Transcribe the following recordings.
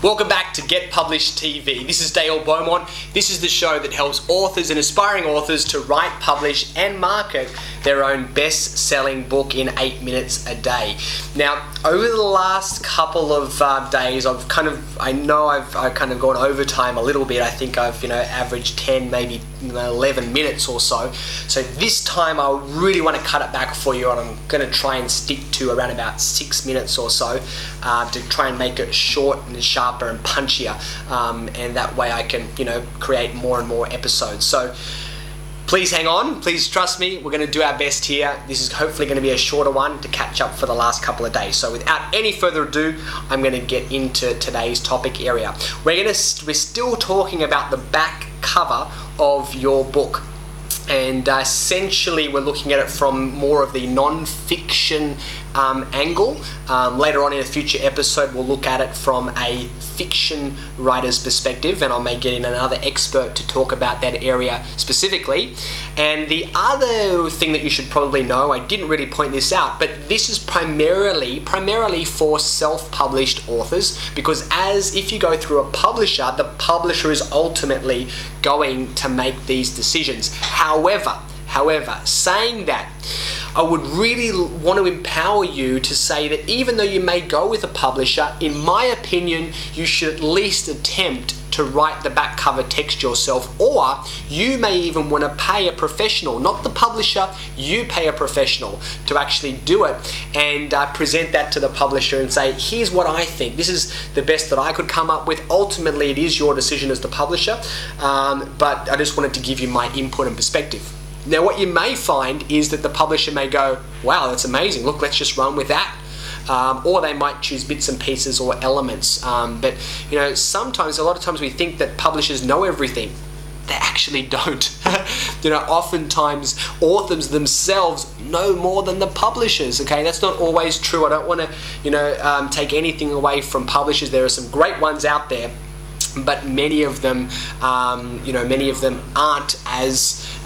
Welcome back to Get Published TV. This is Dale Beaumont. This is the show that helps authors and aspiring authors to write, publish and market their own best-selling book in 8 minutes a day. Now, over the last couple of days, I've kind of gone overtime a little bit. I think I've averaged 10, maybe 11 minutes or so. So this time I really want to cut it back for you, and I'm going to try and stick to around about 6 minutes or so to try and make it short and sharper and punchier, and that way I can create more and more episodes. So please hang on, please trust me, we're going to do our best here. This is hopefully going to be a shorter one to catch up for the last couple of days. So without any further ado, I'm going to get into today's topic area. We're still talking about the back cover of your book. And essentially we're looking at it from more of the non-fiction angle. Later on in a future episode we'll look at it from a fiction writer's perspective, and I may get in another expert to talk about that area specifically. And the other thing that you should probably know, I didn't really point this out, but this is primarily for self-published authors, because if you go through a publisher, the publisher is ultimately going to make these decisions. However, saying that, I would really want to empower you to say that even though you may go with a publisher, in my opinion, you should at least attempt to write the back cover text yourself, or you may even want to pay a professional, not the publisher, you pay a professional to actually do it and present that to the publisher and say, here's what I think, this is the best that I could come up with. Ultimately, it is your decision as the publisher, but I just wanted to give you my input and perspective. Now, what you may find is that the publisher may go, wow, that's amazing, look, let's just run with that. Or they might choose bits and pieces or elements. But sometimes, a lot of times we think that publishers know everything. They actually don't. Oftentimes authors themselves know more than the publishers. Okay, that's not always true. I don't want to, take anything away from publishers. There are some great ones out there, but many of them, aren't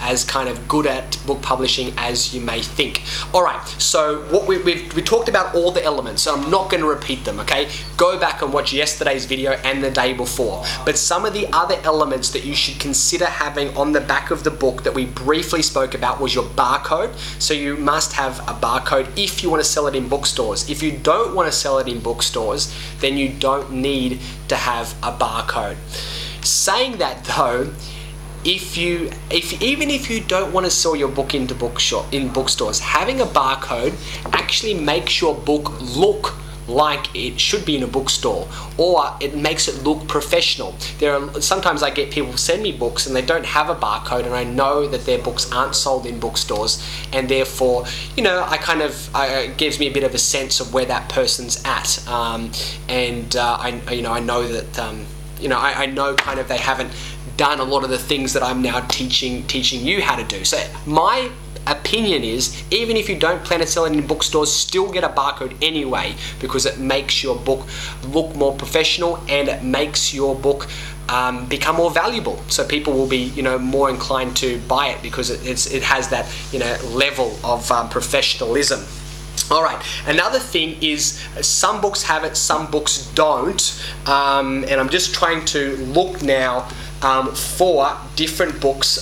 as kind of good at book publishing as you may think. All right, so what we talked about all the elements, so I'm not going to repeat them, okay? Go back and watch yesterday's video and the day before. But some of the other elements that you should consider having on the back of the book that we briefly spoke about was your barcode. So you must have a barcode if you want to sell it in bookstores. If you don't want to sell it in bookstores, then you don't need to have a barcode. Saying that though, even if you don't want to sell your book in bookstores, having a barcode actually makes your book look like it should be in a bookstore, or it makes it look professional. Sometimes I get people send me books and they don't have a barcode, and I know that their books aren't sold in bookstores, and therefore it gives me a bit of a sense of where that person's at, I know that I know kind of they haven't done a lot of the things that I'm now teaching you how to do. So my opinion is, even if you don't plan to sell it in bookstores, still get a barcode anyway, because it makes your book look more professional and it makes your book become more valuable. So people will be more inclined to buy it because it has that level of professionalism. All right, another thing is some books have it, some books don't, and I'm just trying to look now for different books.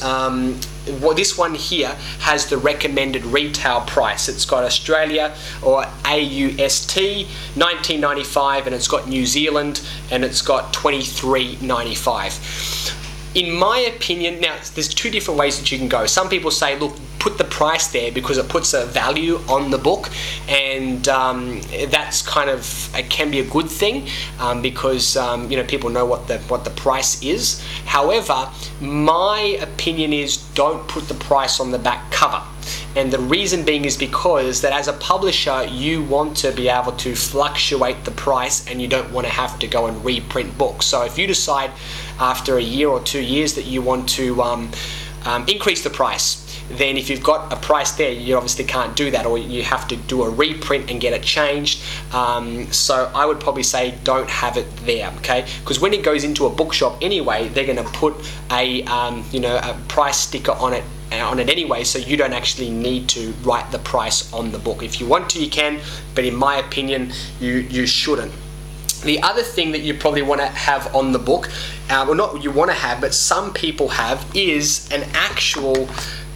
This one here has the recommended retail price. It's got Australia or AUST 19.95, and it's got New Zealand, and it's got 23.95. In my opinion, now there's two different ways that you can go. Some people say, look, put the price there because it puts a value on the book, and that's it can be a good thing because people know what the price is. However, my opinion is don't put the price on the back cover. And the reason being is because that as a publisher, you want to be able to fluctuate the price, and you don't want to have to go and reprint books. So if you decide after a year or 2 years that you want to increase the price, then if you've got a price there, you obviously can't do that, or you have to do a reprint and get it changed. So I would probably say don't have it there, okay? Because when it goes into a bookshop anyway, they're going to put a price sticker on it anyway, so you don't actually need to write the price on the book. If you want to, you can, but in my opinion, you shouldn't. The other thing that you probably want to have on the book, well, not you want to have, but some people have, is an actual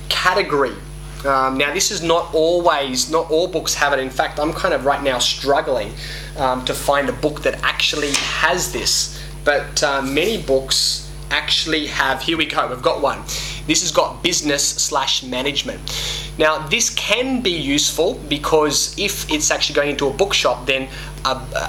category. Now this is not all books have it. In fact, I'm kind of right now struggling to find a book that actually has this, but many books actually have. Here we go, we've got one. This has got business/management. Now this can be useful because if it's actually going into a bookshop, then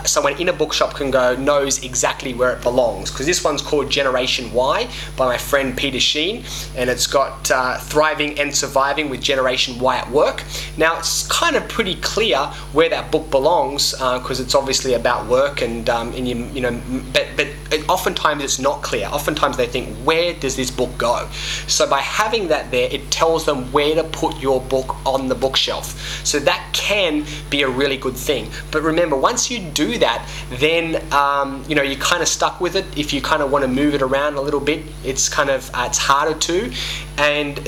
someone in a bookshop knows exactly where it belongs, because this one's called Generation Y by my friend Peter Sheen, and it's got Thriving and Surviving with Generation Y at Work. Now it's kind of pretty clear where that book belongs because it's obviously about work, and but oftentimes it's not clear. Oftentimes they think, where does this book go? So by having that there, it tells them where to put your book on the bookshelf. So that can be a really good thing. But remember, once you do that, then you're kind of stuck with it. If you kind of want to move it around a little bit, it's kind of it's harder to. And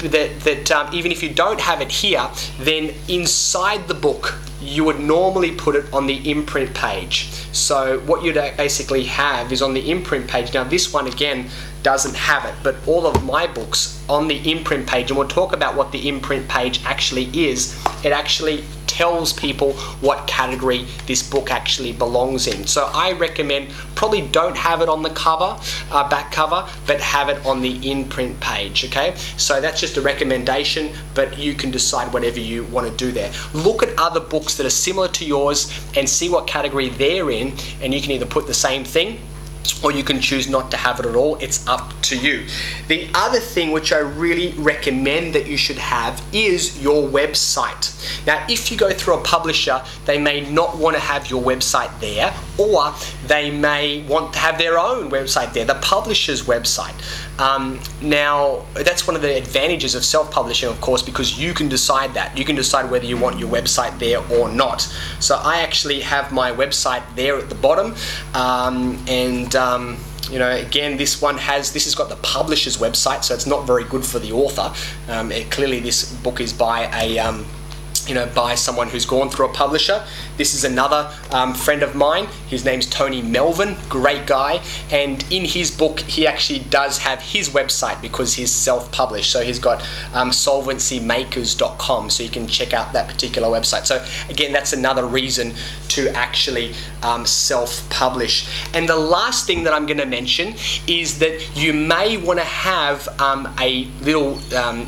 even if you don't have it here, then inside the book you would normally put it on the imprint page. So what you'd basically have is on the imprint page. Now this one again doesn't have it, but all of my books on the imprint page, and we'll talk about what the imprint page actually is, it actually tells people what category this book actually belongs in. So I recommend probably don't have it on the cover, back cover, but have it on the in-print page, okay? So that's just a recommendation, but you can decide whatever you want to do there. Look at other books that are similar to yours and see what category they're in, and you can either put the same thing or you can choose not to have it at all. It's up to you. The other thing which I really recommend that you should have is your website. Now, if you go through a publisher, they may not want to have your website there, or they may want to have their own website there, the publisher's website. Now, that's one of the advantages of self-publishing, of course, because you can decide that. You can decide whether you want your website there or not. So I actually have my website there at the bottom, again, this has got the publisher's website, so it's not very good for the author. Clearly, this book is by by someone who's gone through a publisher. This is another friend of mine. His name's Tony Melvin, great guy. And in his book, he actually does have his website because he's self-published. So he's got solvencymakers.com, so you can check out that particular website. So again, that's another reason to actually self-publish. And the last thing that I'm going to mention is that you may want to have a little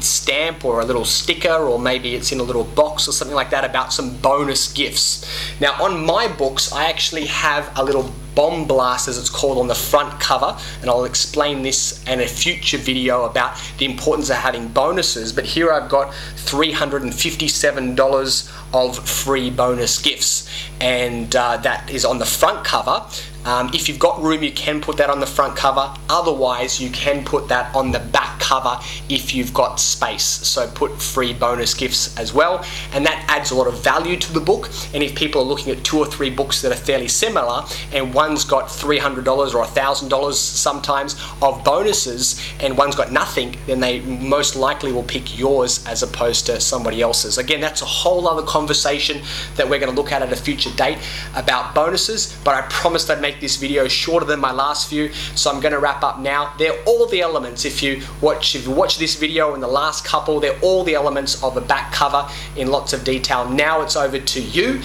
stamp or a little sticker, or maybe it's in a little box or something like that, about some bonus gifts. Now on my books, I actually have a little bomb blast, as it's called, on the front cover, and I'll explain this in a future video about the importance of having bonuses. But here I've got $357 of free bonus gifts, and that is on the front cover. If you've got room, you can put that on the front cover. Otherwise, you can put that on the back cover if you've got space. So put free bonus gifts as well, and that adds a lot of value to the book. And if people are looking at 2 or 3 books that are fairly similar, and one's got $300 or $1,000 sometimes of bonuses, and one's got nothing, then they most likely will pick yours as opposed to somebody else's. Again, that's a whole other conversation that we're going to look at a future date about bonuses, but I promised I'd make this video shorter than my last few, so I'm going to wrap up now. They're all the elements. If you watch this video and the last couple, they're all the elements of a back cover in lots of detail. Now it's over to you.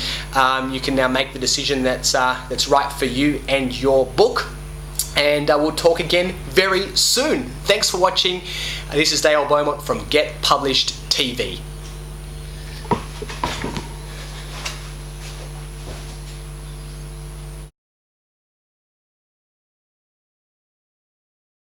You can now make the decision that's right for you and your book, and we'll talk again very soon. Thanks for watching. This is Dale Beaumont from Get Published TV.